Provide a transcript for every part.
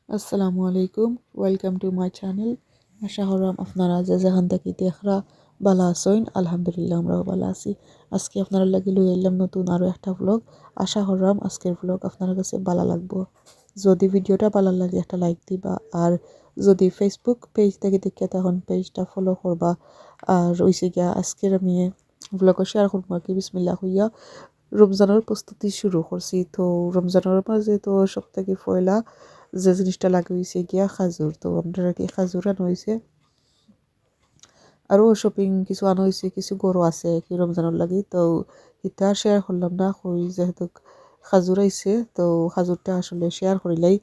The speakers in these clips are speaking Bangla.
আসসালামু আলাইকুম, ওয়েলকাম টু মাই চ্যানেল। আশা করলাম আপনারা যে যেখান থেকে দেখরা ভালো আছেন। আলহামদুলিল্লাহ আমরাও ভালো আছি। আজকে আপনারা লাগি লই এলাম নতুন আরও একটা ব্লগ। আশা করলাম আজকের ব্লগ আপনার কাছে ভালো লাগবো। যদি ভিডিওটা ভালো লাগে একটা লাইক দিবা, আর যদি ফেসবুক পেজ থেকে দেখে তখন পেজটা ফলো করবা। আর ওইসে গিয়া আজকের আমি ব্লগও শেয়ার করবো আর কি। বিসমিল্লাহ হইয়া রমজানের প্রস্তুতি শুরু করছি। তো রমজানের মাঝে তো সব থেকে পয়লা যে জিনিসটা লাগে হয়েছে গিয়া খাজুর। তো আমরা কি খাজুর আনা হয়েছে, আরও শপিং কিছু আনা হয়েছে, কিছু গরু আছে কি রমজানের লাগি। তো ইটা শেয়ার করলাম না কই, যেহেতু খাজুর আইছে তো খাজুরটা আসলে শেয়ার করিলাই।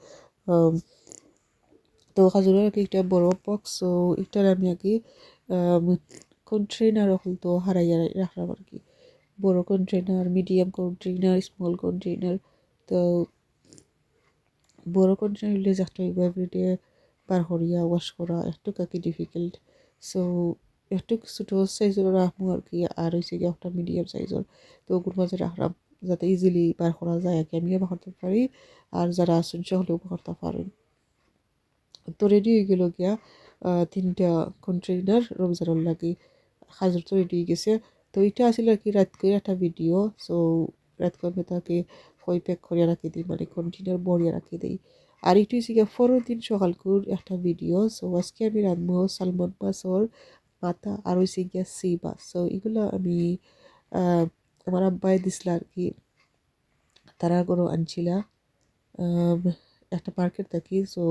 তো খাজুরের আর কি একটা বড় বক্স, তো এটার আমি আর কি কন্টেনার হল তো হারাইয়া রাখলাম আর কি। বড় container, medium container, small container. তো বড় কন্টেনার হইলে যাতে এভরিডে বার করিয়া ওয়াশ করা একটু কাকি ডিফিকাল্ট। সো একটু ছোটো সাইজের রাখবো আর কি, আর হয়েছে গিয়ে একটা মিডিয়াম সাইজের। তো ওগুলোর মাঝে রাখলাম যাতে ইজিলি বার করা যায় আর কি, আমিও বার করতে পারি আর যারা আসুন হলেও বার করতে পারেন। তো রেডি হয়ে গেল গিয়া তিনটা কন্টেইনার রমজানের লাগি। খাজুর তো রেডি হয়ে গেছে। তো এটা আসলে আর কি রাত করে একটা ভিডিও। সো রাত করে আমি তাকে ফই প্যাক করিয়া রাখি দিই, মানে কন্টেইনার ভরিয়া রাখি দিই। আর এটা হচ্ছে গিয়া পরের দিন সকালকুর একটা ভিডিও। সো আজকে আমি রাঁধবো সালমন মাছর মাথা আর হচ্ছে গিয়া সি মাছ। সো এগুলো আমি আমার আব্বাই দিছিল আর কি, তারা কোনো আনছিলা একটা মার্কেট থাকি। সো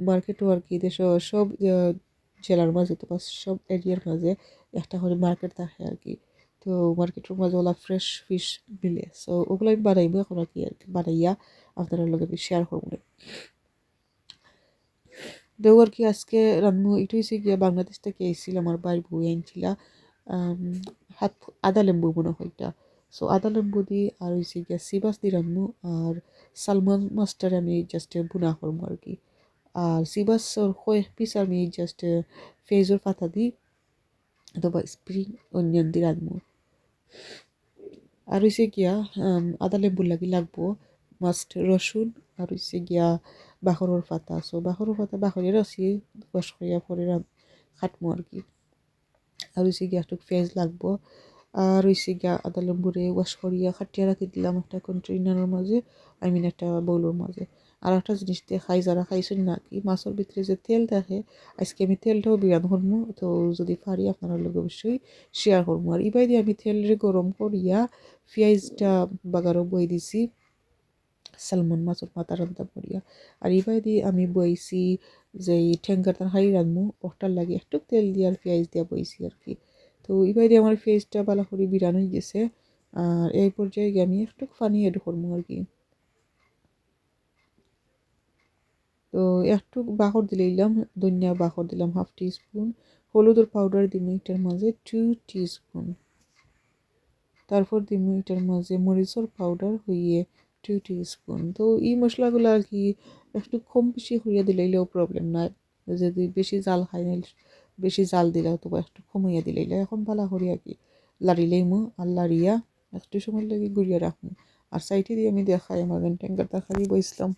মার্কেটও আর কি দেশ সব জেলার মাঝে তো সব এরিয়ার মাঝে একটা করে মার্কেট থাকে আর কি। তো মার্কেটের মাঝে ওলা ফ্রেশ ফিশ মিলে। সো ওগুলো আমি বানাইবো এখন আর কি বানাইয়া আপনারা লগে আমি শেয়ার করবো না। তো আর কি আজকে রান্না এটা হয়েছে গিয়া বাংলাদেশ থেকে এসেছিল আমার বাড়ির বই আনছিলা হাত আদা লেম্বু মনে হয় এটা। সো আদা লেম্বু দিয়ে আর হয়েছে গিয়া সিবাস দিয়ে রান্না, আর সালমন মাছটার আমি জাস্ট বুনা করবো আর কি। আর সিবাসর কয়েক পিস আমি জাস্ট ফেজর পাতা দিই অথবা স্প্রিং অনিয়ন দিয়ে রাঁধবো। আর হয়েছে গিয়া আদা লেম্বুর লাগবো মাস্ট রসুন, আর হয়েছে গিয়া বাখরের পাতা। সো বাখরের পাতা বাখরের আছি ওয়াশ করিয়া পরে খাটমো আর কি। আর হয়েছে গিয়া একটু পেঁয়াজ লাগবো। আর হয়েছে গিয়া আদা লেম্বুরে ওয়াশ করিয়া খাটিয়া রাখি দিলাম একটা কন্টেইনারের মাঝে, আই মিন একটা বউলের মাঝে। আর একটা জিনিস দিয়ে খাই যারা খাইছেন না কি, মাছের ভিতরে যে তেল থাকে, আজকে আমি তেলটাও বিরান করবো। তো যদি পারি আপনারা লোক অবশ্যই শেয়ার করবো। আর ইবাই দিয়ে আমি তেলরে গরম করিয়া পেঁয়াজটা বাগারও বই দিছি সালমন মাছের মাথা রান্না করিয়া। আর ইবাই দিয়ে আমি বইছি যে ঠেঙ্গার তরকারি রাঁধবো, ওটার লাগে একটু তেল দিয়ে আর পেঁয়াজ দিয়া বইছি আর কি। তো এবার দিয়ে আমার ফেসটা ভালো করে বিরান হয়ে গেছে। আর এই পর্যায়ে গিয়ে আমি একটু পানি এড করবো আর কি। তো একটু বাখর দিলাম, ধনিয়া বাখর দিলাম 1/2 টিস্পুন, হলুদের পাউডার দিম এটার মাঝে 2 টিস্পুন, তারপর দিম এটার মাঝে মরিচের পাউডার হইয়ে 2 টিস্পুন। তো এই মশলাগুলো আর কি একটু কম বেশি হইয়া দিলেও প্রবলেম নাই। যদি বেশি জাল খাই না, বেশি জাল দিলে অথবা একটু কমাইয়া দিলে এখন ভালো করি আর কি লাড়িলেই আর লাড়িয়া একটু সময় লাগে গুড়িয়া রাখবো। আর সাইডে দিয়ে আমি দেখাই আমার ট্যাঙ্গার তরকারি বইছিলাম,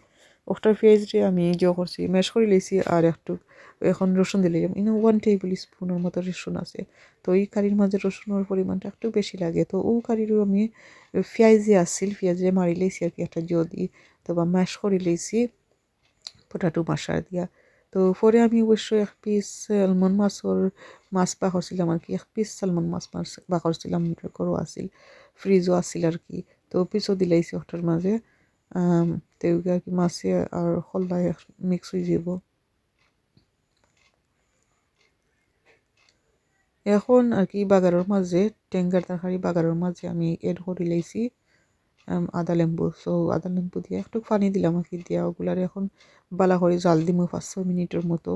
ওটার পেঁয়াজরে আমি করছি ম্যাশ করে লেছি। আর একটু এখন রসুন দিলে ইনো 1 টেবিল স্পুনের মতো রসুন আছে। তো এই কারির মাঝে রসুনের পরিমাণটা একটু বেশি লাগে। তো ও কারিরও আমি পেঁয়াজে আসছিল, পেঁয়াজে মারি লেছি আর কি একটা যদি, তো বা ম্যাশ করে লেছি পটাটো মশলা দিয়া। তো পরে আমি অবশ্যই 1 পিস সালমন মাছ বাখরছিলাম আর কি, 1 পিস সালমন মাছ বাখরছিলাম, করো আসিল ফ্রিজও আসিল আর কি। তো পিসও দিলাইছি ওটার মাঝে। তো আর কি মাছে আর হল্লায় মিক্স হয়ে যাব। এখন আর কি বাগারের মাঝে টেঙ্গার তরকারি বাগারের মাঝে আমি এড করে লাইছি আদা লেম্বু। সো আদা লেম্বু দিয়ে একটু পানি দিলাম আর কি, দিয়া ওগুলার এখন বালা করে জাল দিমু 5-6 মিনিটের মতো,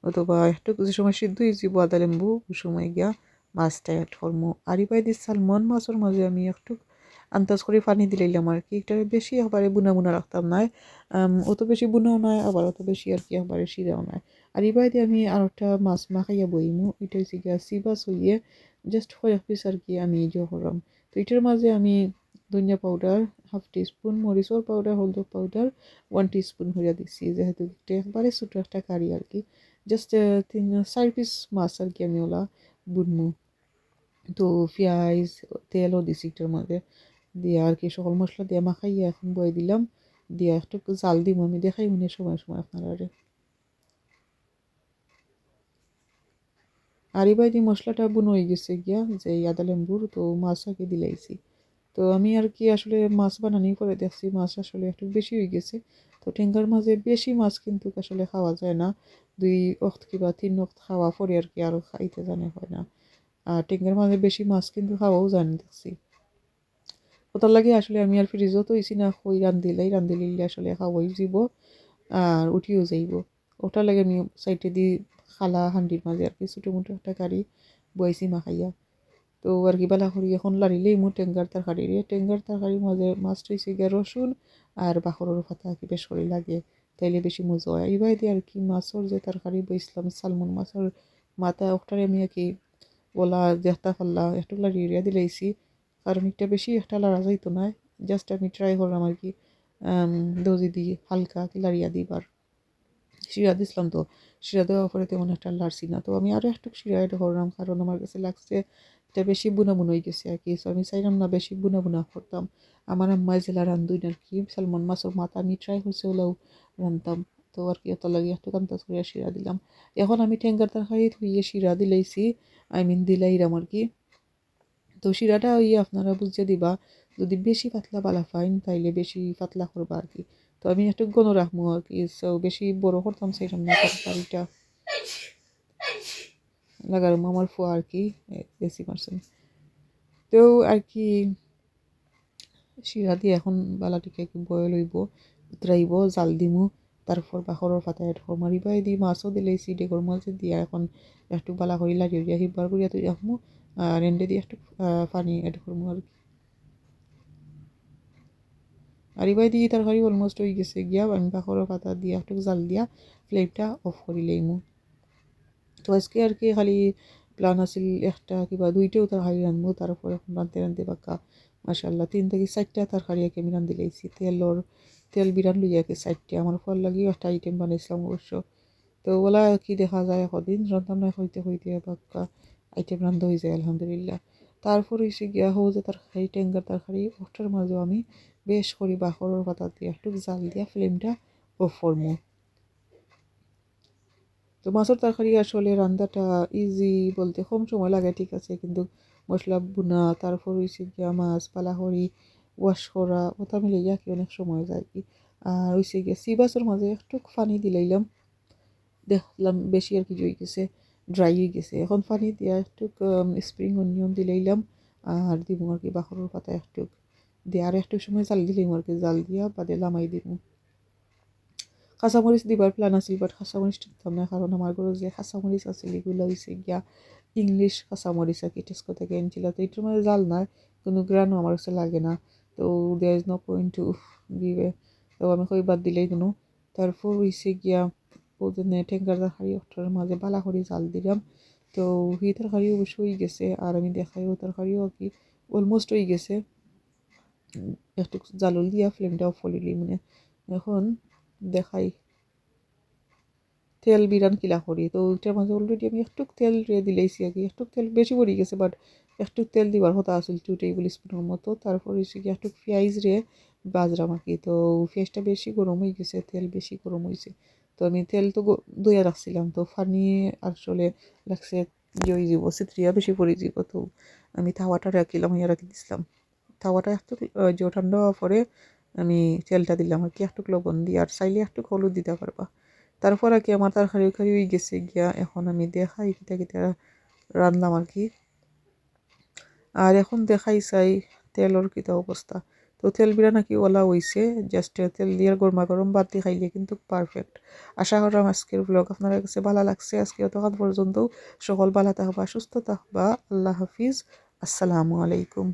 অথবা একটু যে সময় সিদ্ধ হয়ে যাব আদা লেম্বু ওই সময় গিয়া মাছটা অ্যাড করবো। আর ইবাই দিয়ে সালমন মাছের মাঝে আমি একটু আন্দাজ করে পানি দিলাম আর কি। এটা বেশি একবারে বুনা বুনা রাখতাম নাই, অত বেশি বুনাও নয় আবার অত বেশি আর কি একবারে সিরাও নয়। আর ইবাই দিয়ে আমি আর একটা মাছ মাখাইয়া বইমু, এটা হচ্ছে গিয়া সিবাস হইয়ে জাস্ট কয়েক পিস আর কি আমি করলাম। তো এটার মাঝে আমি ধনিয়া পাউডার 1/2 টিস্পুন, মরিচর পাউডার, হলদর পাউডার 1 টিস্পুন হইয়া দিচ্ছি, যেহেতু একবারে ছোটো একটা কারি আর কি, জাস্ট 4 পিস মাছ আর কি আমি ওলা বুনমু। তো পেঁয়াজ তেলও দিছি একটার মধ্যে দিয়ে আর কি সকল মশলা দিয়ে মাখাইয়া এখন বয়ে দিলাম, দিয়ে একটু জাল দিব, আমি দেখাই মনে সময় সময় আপনারা। আর এবার দিয়ে মশলাটা বুনো হয়ে গেছে গিয়া যে আদা লেম্বুর, তো মাছ আগে দিলাইছি। তো আমি আর কি আসলে মাছ বানানি পরে দেখছি মাছ আসলে একটু বেশি হয়ে গেছে। তো টেঙ্গার মাঝে বেশি মাছ কিন্তু আসলে খাওয়া যায় না, 2 ওক্ত কিংবা 3 ওক্ত খাওয়া পরে আর কি আরও খাইতে জানে হয় না। আর টেঙ্গার মাঝে বেশি মাছ কিন্তু খাওয়াও জানি দেখছি। ওটার লাগে আসলে আমি আর ফ্রিজও তো ইসি না, কই রান্ধিলে আসলে খাওয়াই যাব আর উঠিও যাইব। ওটার লাগে আমি সাইডে দিয়ে খালা হান্ডির মাঝে আর কি ছোটো মোটো একটা কারি বয়েছি মাখাইয়া। তো আর কি বালা করি এখন লাড়িলেই মো টেঙ্গার তরকারি রে, টেঙ্গার তরকারির মাঝে মাছ রয়েছে গিয়ে রসুন আর বাখরের পাতা আর কি বেশ করে লাগে, তাইলে বেশি মজা হয়। এইবার দিয়ে আর কি মাছের যে তরকারি বইছিলাম সালমন মাছের মাথা ওটারে আমি আর কি ওলা দেখতা পারলা একটু লাড়িয়ে দিলাইছি, কারণ একটা বেশি একটা লাড়া যাইতো না, জাস্ট আমি ট্রাই করলাম আর কি দজি দিয়ে হালকা লাড়িয়া দিবার। শিরা দিছিলাম, তো শিরা দেওয়ার পরে তেমন একটা লাড়ছি না, তো আমি আরও একটু শিরা এটা করলাম, কারণ আমার কাছে লাগছে এটা বেশি বুনা বুনা হয়ে গেছে আর কি। সো আমি চাইলাম না বেশি বুনা বুনা করতাম। আমার আম্মাই জেলা রান্ধুন আর কি সালমন মাছের মাথা আমি ট্রাই করছি ওলাও রান্ধতাম, তো আর কি অত লাগে একটু কান্তাস করে শিরা দিলাম। এখন আমি ঠেঙ্গার তরকারি ধুইয়ে শিরা দিলাইছি, আই মিন দিলাইরাম আর কি। তো শিরাটা ওই আপনারা বুঝে দিবা, যদি বেশি পাতলা বালা পাইন তাইলে বেশি পাতলা করবা আর কি। তো আমি একটু ঘন রাখবো আর কি, সো বেশি বড় করতাম সেইরকম না তরকারিটা লাগার আমার ফুয়া আর কি বেশি পারছেন। তো আর কি শিরা দিয়ে এখন বালাটিকে একটু বয়েল হইব, উতরাইব, জাল দিমু, তারপর বাখরের পাতা এড করবো, আর ইবাই দিয়ে মাছও দিলেছি ডেগর মাছ দিয়া এখন একটু বালা করি লাগিয়ে দিয়া হিবার করিয়া তুই রাখবো, আর এন্ডে দিয়ে একটু পানি এড করবো আর কি। আর ইবাই দিয়ে তরকারি অলমোস্ট হয়ে গেছে গিয়া, আমি বাখরের পাতা দিয়া একটু জাল দিয়া ফ্লেমটা অফ করি লইমু। তো আজকে আর কি খালি প্ল্যান আছিল একটা কিবা 2টেও তরকারি রাঁধবো, তারপর এখন রাঁধতে রাঁধতে বাক্কা মাশাআল্লাহ 3 থেকে 4টা তরকারি আর কি আমি রাঁধি লাইছি। তেল বিরান লইয়া আর কি 4টে, আমার ফল লাগিও একটা আইটেম বানাইছিলাম অবশ্য। তো ওলা আর কি দেখা যায় কদিন রান্না না হইতে হইতে বাক্কা আইটেম রান্ধা হয়ে যায় আলহামদুলিল্লাহ। তারপর হয়েছে গিয়া হো যে তরকারি টেঙ্গার তরকারি ওটার মাঝেও আমি বেশ করি বাখরের পাতা দিয়ে একটু জাল দিয়া ফ্লেমটা অফ করবো। তো মাছের তরকারি আসলে রান্নাটা ইজি বলতে কম সময় লাগে ঠিক আছে, কিন্তু মশলা বুনা তারপর হয়েছে গিয়া মাছ পালা করি ওয়াশ করা ওটা মিলে গিয়া কি অনেক সময় যায় কি। আর হয়েছে গিয়া সিবাসের মাঝে একটু পানি দিলাইলাম, দেখলাম বেশি আর কি হয়ে গেছে, ড্রাই হয়ে গেছে, এখন পানি দিয়া একটু স্প্রিং অনিয়ন দিলাইলাম, আর দিব আর কি বাখরের পাতা একটু দিয়ে আর একটু সময় জাল দিলাম আর কি, জাল দিয়া বাদে লামাই দিব। কাঁচামরিচ দিবার প্ল্যান আছিল, বাট কাঁচামরিচ দিতাম না, কারণ আমার ঘরে যে কাঁচামরিচ আছিল এগুলো হয়েছে গিয়া ইংলিশ কাঁচামরিচ আর কি টেস্কো থেকে এনেছিল, তো এটার মধ্যে জাল নাই কোনো গ্রানও আমার কাছে লাগে না, তো there is no point to give, তো আমি কই বাদ দিলেই কোনো। তারপর হয়েছে গিয়া ওজনে টেঙ্গার তরকারি ওটার মাঝে বালা করে জাল দিলাম, তো হি তরকারি অবশ্য হয়ে গেছে, আর আমি দেখাই ও তরকারিও আর কি অলমোস্ট হয়ে গেছে, একটু জালুল দিয়া ফ্লেমটা অফ করে মানে এখন দেখাই তেল বিরান কিলা করি। তো ওইটার মাঝে অলরেডি আমি একটু তেল দিলেইছি আর কি, একটু তেল বেশি পড়ে গেছে, বাট একটু তেল দিবার কথা আসল 2 টেবিল স্পুনের মতো। তারপর হচ্ছে কি একটু পেঁয়াজ বাজরাম আর কি, তো পেঁয়াজটা বেশি গরম হয়ে গেছে, তেল বেশি গরম হয়েছে, তো আমি তেল তো দইয়া রাখছিলাম, তো পানি আসলে লাগছে জই যাব সিত্রিয়া বেশি পড়ে যাব, তো আমি তাওয়াটা রাখিলাম ইয়া রাখি দিছিলাম, তাওয়াটা একটু যে ঠান্ডা হওয়ার পরে আমি তেলটা দিলাম আর কি, একটু লবণ দিয়ে, আর চাইলে একটু হলুদ দিতে পারবা। তারপর আর কি আমার তরকারি হয়ে গেছে গিয়া, এখন আমি দেখাই কিতা কিতা রান্নাম আর কি। আর এখন দেখাই চাই তেলর কিতা অবস্থা, তো তেল বিরা নাকি ওলা হইছে, জাস্ট তেল দিয়ে গরমা গরম বাদ দিয়ে খাইলে কিন্তু পারফেক্ট। আশা করলাম আজকের ব্লগ আপনার কাছে ভালো লাগছে, আজকে অতক্ষণ পর্যন্ত সকল ভালো থাকবা সুস্থ থাকবা, আল্লাহ হাফিজ, আসসালামু আলাইকুম।